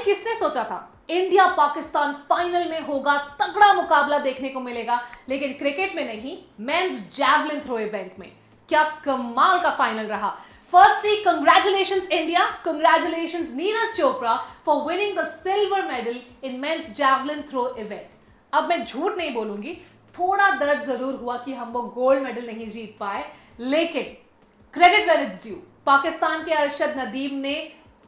किसने सोचा था इंडिया पाकिस्तान फाइनल में होगा, तगड़ा मुकाबला देखने को मिलेगा, लेकिन क्रिकेट में नहीं, मेंस जैवलिन थ्रो इवेंट में क्या कमाल का फाइनल रहा। Firstly congratulations India, congratulations Neeraj Chopra for winning the silver medal in men's javelin throw event. अब मैं झूठ नहीं बोलूंगी, थोड़ा दर्द जरूर हुआ कि हम वो गोल्ड मेडल नहीं जीत पाए, लेकिन credit where it's due, Pakistan के अरशद नदीम ने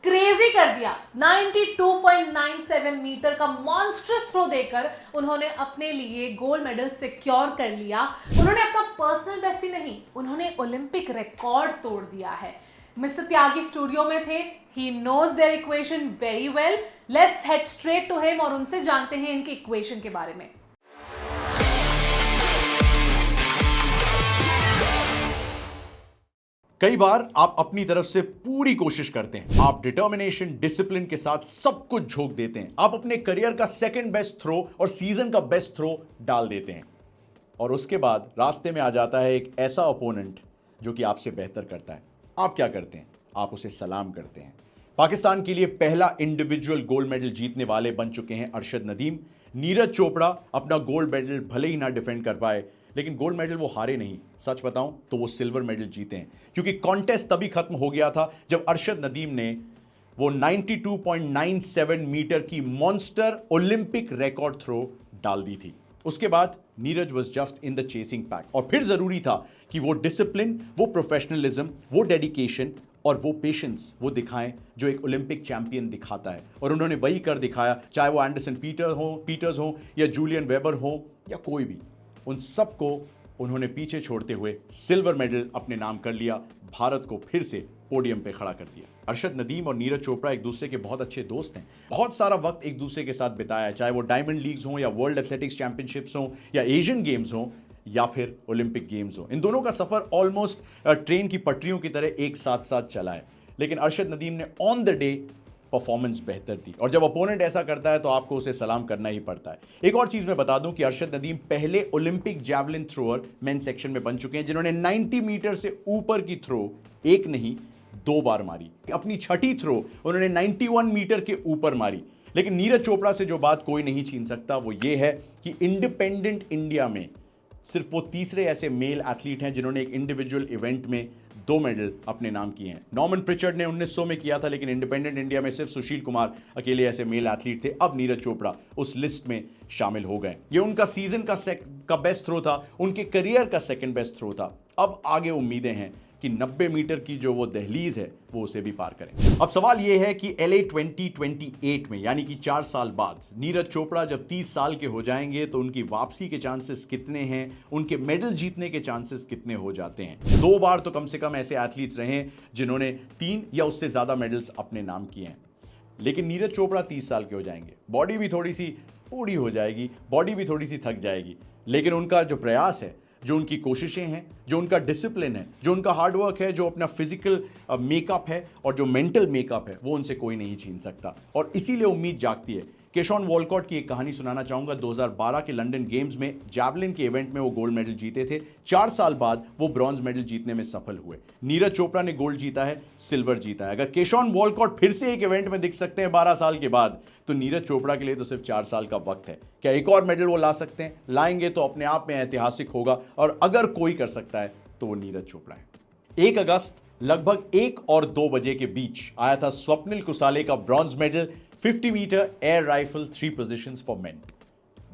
क्रेजी कर दिया। 92.97 मीटर का मॉन्स्ट्रस थ्रो देकर उन्होंने अपने लिए गोल्ड मेडल सिक्योर कर लिया। उन्होंने अपना पर्सनल बेस्ट ही नहीं, उन्होंने ओलंपिक रिकॉर्ड तोड़ दिया है। मिस्टर त्यागी स्टूडियो में थे, he knows their equation very well. Let's head straight to him और उनसे जानते हैं इनके इक्वेशन के बारे में। कई बार आप अपनी तरफ से पूरी कोशिश करते हैं, आप डिटर्मिनेशन डिसिप्लिन के साथ सब कुछ झोंक देते हैं, आप अपने करियर का सेकंड बेस्ट थ्रो और सीजन का बेस्ट थ्रो डाल देते हैं, और उसके बाद रास्ते में आ जाता है एक ऐसा ओपोनेंट जो कि आपसे बेहतर करता है। आप क्या करते हैं? आप उसे सलाम करते हैं। पाकिस्तान के लिए पहला इंडिविजुअल गोल्ड मेडल जीतने वाले बन चुके हैं अरशद नदीम। नीरज चोपड़ा अपना गोल्ड मेडल भले ही ना डिफेंड कर पाए, लेकिन गोल्ड मेडल वो हारे नहीं। सच बताऊं तो वो सिल्वर मेडल जीते हैं, क्योंकि कॉन्टेस्ट तभी खत्म हो गया था जब अरशद नदीम ने वो 92.97 मीटर की मॉन्स्टर ओलंपिक रिकॉर्ड थ्रो डाल दी थी। उसके बाद Neeraj was just in the chasing pack, और फिर जरूरी था कि वो डिसिप्लिन, वो प्रोफेशनलिज्म, वो डेडिकेशन और वो पेशेंस वो दिखाएं जो एक ओलंपिक चैंपियन दिखाता है, और उन्होंने वही कर दिखाया। चाहे वो एंडरसन पीटर्स हो या जूलियन वेबर हो या कोई भी, उन सबको उन्होंने पीछे छोड़ते हुए सिल्वर मेडल अपने नाम कर लिया, भारत को फिर से पोडियम पे खड़ा कर दिया। अरशद नदीम और नीरज चोपड़ा एक दूसरे के बहुत अच्छे दोस्त हैं, बहुत सारा वक्त एक दूसरे के साथ बिताया है, चाहे वो डायमंड लीग्स हों या वर्ल्ड एथलेटिक्स चैंपियनशिप्स हों या एशियन गेम्स हों या फिर ओलंपिक गेम्स हों। इन दोनों का सफर ऑलमोस्ट ट्रेन की पटरियों की तरह एक साथ साथ चला है, लेकिन अरशद नदीम ने ऑन द डे परफॉर्मेंस बेहतर दी, और जब अपोनेंट ऐसा करता है तो आपको उसे सलाम करना ही पड़ता है। एक और चीज मैं बता दूं कि अरशद नदीम पहले Olympic javelin thrower main section में बन चुके हैं जिन्होंने 90 मीटर से ऊपर की थ्रो एक नहीं 2 बार मारी। अपनी छठी थ्रो उन्होंने 91 मीटर के ऊपर मारी। लेकिन नीरज चोपड़ा से जो बात कोई नहीं छीन सकता वो ये है कि इंडिपेंडेंट इंडिया में सिर्फ वो तीसरे ऐसे मेल एथलीट हैं जिन्होंने एक इंडिविजुअल इवेंट में 2 मेडल अपने नाम किए हैं। नॉर्मन प्रिचर्ड ने 1900 में किया था, लेकिन इंडिपेंडेंट इंडिया में सिर्फ सुशील कुमार अकेले ऐसे मेल एथलीट थे। अब नीरज चोपड़ा उस लिस्ट में शामिल हो गए। ये उनका सीजन का बेस्ट थ्रो था, उनके करियर का सेकंड बेस्ट थ्रो था। अब आगे उम्मीदें हैं कि 90 मीटर की जो वो दहलीज है वो उसे भी पार करें। अब सवाल ये है कि LA 2028 में, यानी कि 4 साल बाद, नीरज चोपड़ा जब 30 साल के हो जाएंगे तो उनकी वापसी के चांसेस कितने हैं, उनके मेडल जीतने के चांसेस कितने हो जाते हैं। 2 बार तो कम से कम ऐसे एथलीट्स रहे हैं जिन्होंने 3 या उससे ज्यादा मेडल्स अपने नाम किए हैं। लेकिन नीरज चोपड़ा 30 साल के हो जाएंगे, बॉडी भी थोड़ी सी बूढ़ी हो जाएगी, बॉडी भी थोड़ी सी थक जाएगी, लेकिन उनका जो प्रयास है, जो उनकी कोशिशें हैं, जो उनका डिसिप्लिन है, जो उनका हार्डवर्क है, जो अपना फिजिकल मेकअप है और जो मेंटल मेकअप है, वो उनसे कोई नहीं छीन सकता। और इसीलिए उम्मीद जागती है। केशॉन वॉलकॉट की एक कहानी सुनाना चाहूंगा। 2012 के लंदन गेम्स में जैवलिन के इवेंट में वो गोल्ड मेडल जीते थे। 4 साल बाद वो ब्रॉन्ज मेडल जीतने में सफल हुए। नीरज चोपड़ा ने गोल्ड जीता है, सिल्वर जीता है। अगर केशॉन वॉलकॉट फिर से एक इवेंट में दिख सकते हैं 12 साल के बाद, तो नीरज चोपड़ा के लिए तो सिर्फ 4 साल का वक्त है। क्या एक और मेडल वो ला सकते हैं? लाएंगे तो अपने आप में ऐतिहासिक होगा, और अगर कोई कर सकता है तो वो नीरज चोपड़ा है। 1 अगस्त लगभग 1 और 2 बजे के बीच आया था स्वप्निल कुसाले का bronze medal 50 metre air rifle 3 positions for men.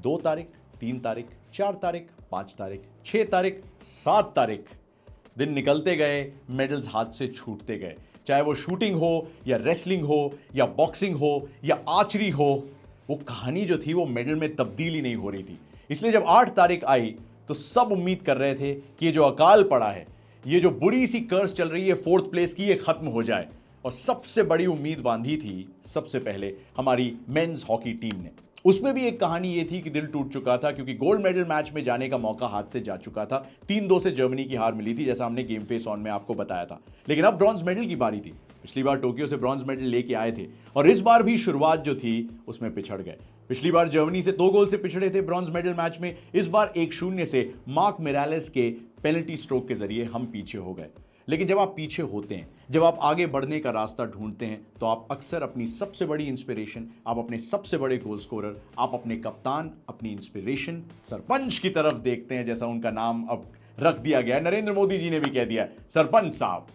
2 तारीख, 3 तारीख, 4 तारीख, 5 तारीख, 6 तारीख, 7 तारीख, दिन निकलते गए, मेडल्स हाथ से छूटते गए। चाहे वो शूटिंग हो या रेसलिंग हो या बॉक्सिंग हो या आर्चरी हो, वो कहानी जो थी वो मेडल में तब्दील ही नहीं हो रही थी। इसलिए जब 8 तारीख आई तो सब उम्मीद कर रहे थे कि ये जो अकाल पड़ा है, ये जो बुरी सी कर्स चल रही है 4th प्लेस की, ये खत्म हो जाए। और सबसे बड़ी उम्मीद बांधी थी सबसे पहले हमारी मेंस हॉकी टीम ने। उसमें भी एक कहानी ये थी कि दिल टूट चुका था, क्योंकि गोल्ड मेडल मैच में जाने का मौका हाथ से जा चुका था। 3-2 से जर्मनी की हार मिली थी, जैसा हमने गेम फेस ऑन में आपको बताया था। लेकिन अब ब्रॉन्ज मेडल की बारी थी। पिछली बार टोक्यो से ब्रॉन्ज मेडल लेके आए थे, और इस बार भी शुरुआत जो थी उसमें पिछड़ गए। पिछली बार जर्मनी से 2 गोल से पिछड़े थे ब्रॉन्ज मेडल मैच में, इस बार 1-0 से मार्क मिरालेस के पेनल्टी स्ट्रोक के जरिए हम पीछे हो गए। लेकिन जब आप पीछे होते हैं, जब आप आगे बढ़ने का रास्ता ढूंढते हैं, तो आप अक्सर अपनी सबसे बड़ी इंस्पिरेशन, आप अपने सबसे बड़े गोल स्कोरर, आप अपने कप्तान, अपनी इंस्पिरेशन सरपंच की तरफ देखते हैं, जैसा उनका नाम अब रख दिया गया है। नरेंद्र मोदी जी ने भी कह दिया सरपंच साहब,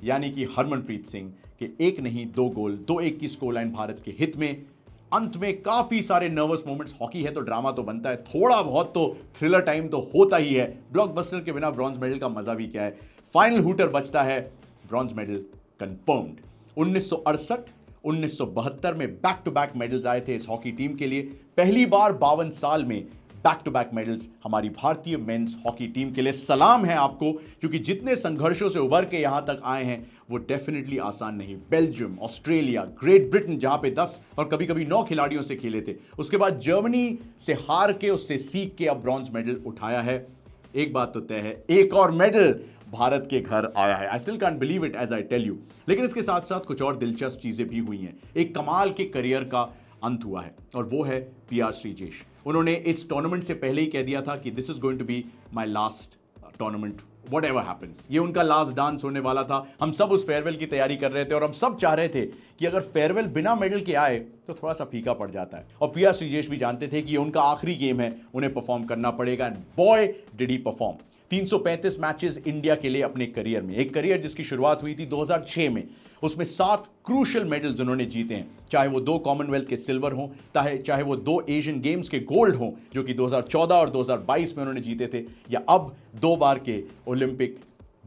यानी कि हरमनप्रीत सिंह के एक नहीं दो गोल, 2-1 की स्कोर लाइन भारत के हित में। अंत में काफी सारे नर्वस मोमेंट्स, हॉकी है तो ड्रामा तो बनता है, थोड़ा बहुत तो थ्रिलर टाइम तो होता ही है। ब्लॉकबस्टर के बिना ब्रॉन्ज मेडल का मजा भी क्या है। फाइनल हूटर बचता है, ब्रॉन्ज मेडल कंफर्म्ड। 1968 1972 में बैक टू बैक मेडल्स आए थे इस हॉकी टीम के लिए। पहली बार 52 साल में बैक टू बैक मेडल्स हमारी भारतीय मेंस हॉकी टीम के लिए। सलाम है आपको, क्योंकि जितने संघर्षों से उभर के यहां तक आए हैं वो डेफिनेटली आसान नहीं। बेल्जियम, ऑस्ट्रेलिया, ग्रेट ब्रिटेन, जहां पे 10 और कभी कभी 9 खिलाड़ियों से खेले थे, उसके बाद जर्मनी से हार के, उससे सीख के अब ब्रॉन्ज मेडल उठाया है। एक बात तो तय है, एक और मेडल भारत के घर आया है। I still can't believe it as I tell you. लेकिन इसके साथ साथ कुछ और दिलचस्प चीजें भी हुई हैं। एक कमाल के करियर का अंत हुआ है और वो है पीआर श्रीजेश। उन्होंने इस टूर्नामेंट से पहले ही कह दिया था कि this is going to be my last tournament, whatever happens. ये उनका लास्ट डांस होने वाला था। हम सब उस फेयरवेल की तैयारी कर रहे थे और हम सब चाह रहे थे कि अगर फेयरवेल बिना मेडल के आए तो थोड़ा सा फीका पड़ जाता है। और पीआर श्रीजेश भी जानते थे कि ये उनका आखिरी गेम है, उन्हें परफॉर्म करना पड़ेगा। And boy did he perform. 335 matches India के लिए अपने करियर में, एक करियर जिसकी शुरुआत हुई थी 2006 में। उसमें 7 क्रूशियल मेडल्स उन्होंने जीते हैं, चाहे वो 2 कॉमनवेल्थ के सिल्वर हों, चाहे वो 2 एशियन गेम्स के गोल्ड हों जो कि 2014 और 2022 में उन्होंने जीते थे, या अब 2 बार के ओलंपिक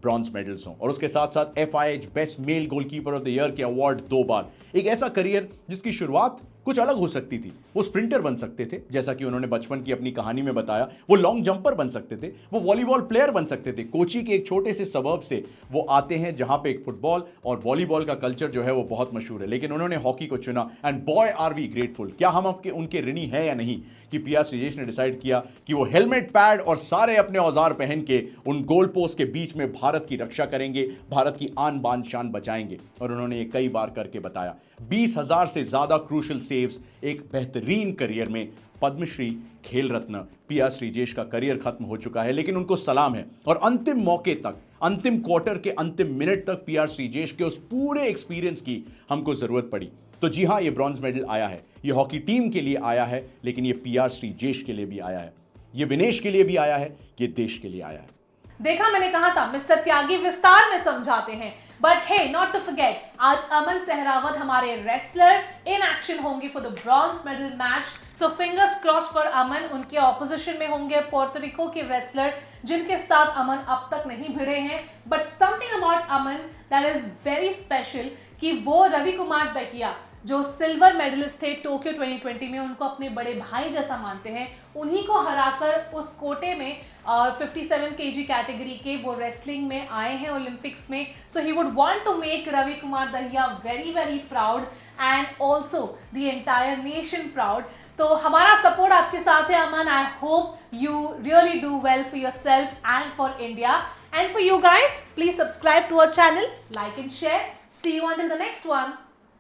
ब्रॉन्ज मेडल्स हों। और उसके साथ साथ FIH best male goalkeeper of the year के अवार्ड 2 बार। एक ऐसा करियर जिसकी शुरुआत कुछ अलग हो सकती थी। वो स्प्रिंटर बन सकते थे, जैसा कि उन्होंने बचपन की अपनी कहानी में बताया। वो लॉन्ग जंपर बन सकते थे, वो वॉलीबॉल प्लेयर बन सकते थे। कोची के एक छोटे से सबर्ब से वो आते हैं जहां पे एक फुटबॉल और वॉलीबॉल का कल्चर जो है वो बहुत मशहूर है, लेकिन उन्होंने हॉकी को चुना। And boy are we grateful. क्या हम आपके उनके ऋणी हैं या नहीं कि पीआर श्रीजेश ने डिसाइड किया कि वो हेलमेट, पैड और सारे अपने औजार पहन के उन गोल पोस्ट के बीच में भारत की रक्षा करेंगे, भारत की आन बान शान बचाएंगे। और उन्होंने ये कई बार करके बताया। 20,000 से ज्यादा क्रूशियल सेव्स, एक बेहतरीन करियर में। पद्मश्री, खेल रत्न पीआर श्रीजेश का करियर खत्म हो चुका है, लेकिन उनको सलाम है। और अंतिम मौके तक, अंतिम क्वार्टर के अंतिम मिनट तक पीआर श्रीजेश के उस पूरे एक्सपीरियंस की हमको जरूरत पड़ी। तो जी हां, ये ब्रॉन्ज मेडल आया है, ये हॉकी टीम के लिए आया है, लेकिन ये पीआर श्रीजेश के लिए भी आया है, ये विनेश के लिए भी आया है, ये देश के लिए आया है। देखा, मैंने कहा था मिस्टर त्यागी विस्तार में समझाते हैं। But hey, not to forget, आज अमन सहरावत हमारे रेसलर इन एक्शन होंगे for the bronze medal match. So fingers cross for Aman. उनके ऑपोजिशन में होंगे पोर्टोरिको के रेसलर जिनके साथ अमन अब तक नहीं भिड़े हैं। But something about Aman that is very special कि वो रवि कुमार दहिया जो सिल्वर मेडलिस्ट थे टोक्यो 2020 में, उनको अपने बड़े भाई जैसा मानते हैं। उन्हीं को हराकर उस कोटे में 57 kg कैटेगरी के वो रेसलिंग में आए हैं ओलंपिक्स में। So he would want to make Ravi Kumar Dahiya very very proud and also the entire nation proud. तो हमारा सपोर्ट आपके साथ है Aman. I hope you really do well for yourself and for India. And for you guys, please subscribe to our channel, like and share. See you until the next one.